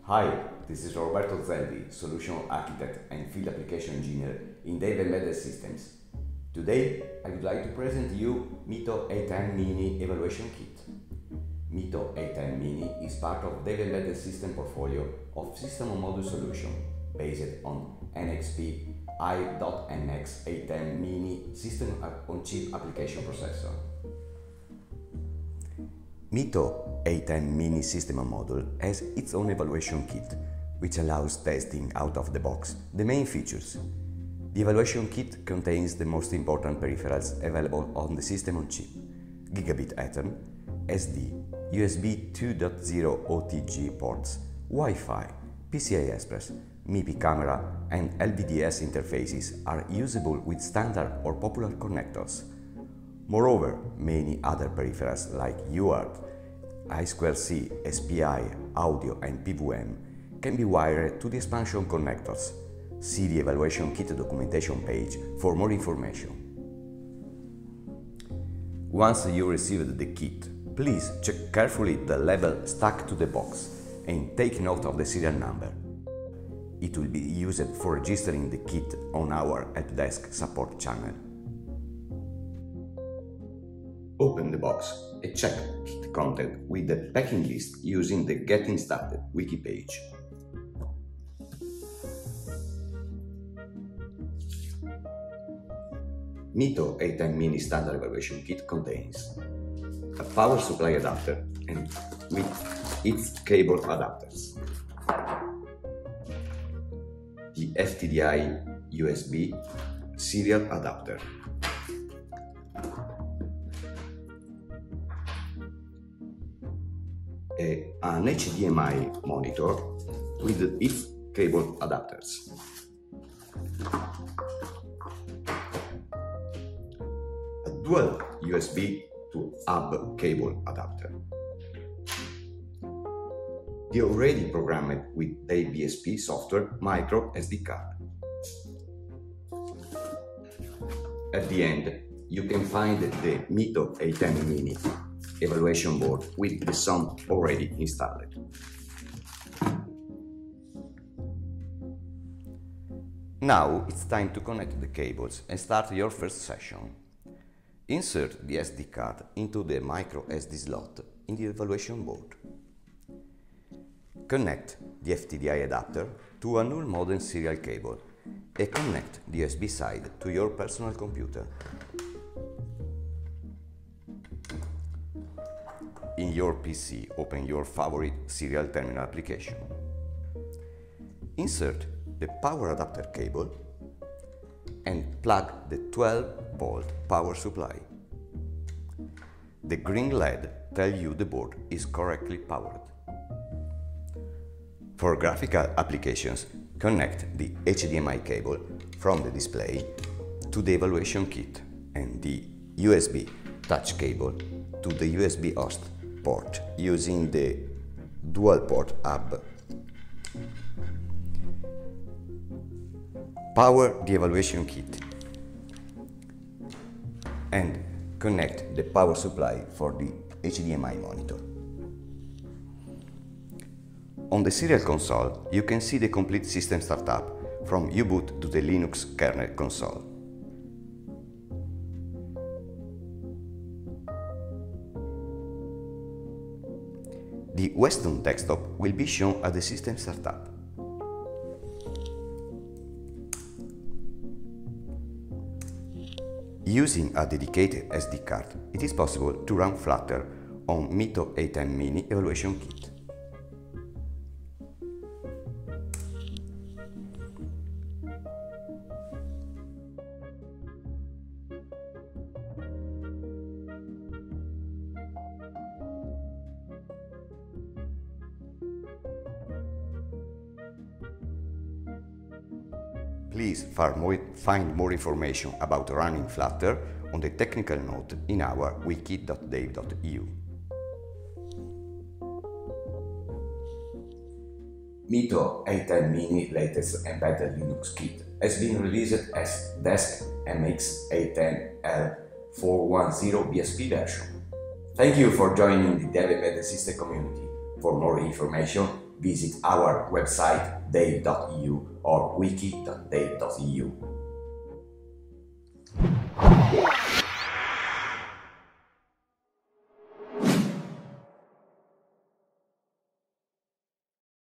Hi, this is Roberto, Solution Architect and Field Application Engineer in Dave Embedded Systems. Today, I would like to present you MITO A10 Mini Evaluation Kit. MITO A10 Mini is part of Dave Embedded System portfolio of System on Module solution based on NXP i.MX A10 Mini System on Chip Application Processor. MITO A10 Mini System on Module has its own evaluation kit, which allows testing out of the box the main features. The evaluation kit contains the most important peripherals available on the system on chip: Gigabit Ethernet, SD, USB 2.0 OTG ports, Wi-Fi, PCI Express, MIPI camera and LVDS interfaces are usable with standard or popular connectors. Moreover, many other peripherals like UART, I2C, SPI, audio and PWM can be wired to the expansion connectors. See the evaluation kit documentation page for more information. Once you received the kit, please check carefully the label stuck to the box and take note of the serial number. It will be used for registering the kit on our helpdesk support channel. Open the box and check kit content with the packing list using the Getting Started wiki page. MITO A10 Mini Standard Evaluation Kit contains a power supply adapter and with its cable adapters, the FTDI USB serial adapter, an HDMI monitor with its cable adapters, a dual USB to hub cable adapter, the already programmed with Dave BSP software micro SD card. At the end, you can find the MITO A10 Mini evaluation board with the SOM already installed. Now it's time to connect the cables and start your first session. Insert the SD card into the micro SD slot in the evaluation board. Connect the FTDI adapter to a null modem serial cable and connect the USB side to your personal computer. In your PC, open your favorite serial terminal application. Insert the power adapter cable and plug the 12-volt power supply. The green LED tells you the board is correctly powered. For graphical applications, connect the HDMI cable from the display to the evaluation kit and the USB touch cable to the USB host port using the dual port hub. Power the evaluation kit and connect the power supply for the HDMI monitor. On the serial console, you can see the complete system startup from U-boot to the Linux kernel console. The Western desktop will be shown at the system startup. Using a dedicated SD card, it is possible to run Flutter on MITO A10 Mini Evaluation Kit. Please find more information about running Flutter on the technical note in our wiki.dave.eu. MITO A10 Mini latest embedded Linux kit has been released as Desk MX A10L 410 BSP version. Thank you for joining the Dave Embedded System community. For more information, visit our website dave.eu or wiki.dave.eu.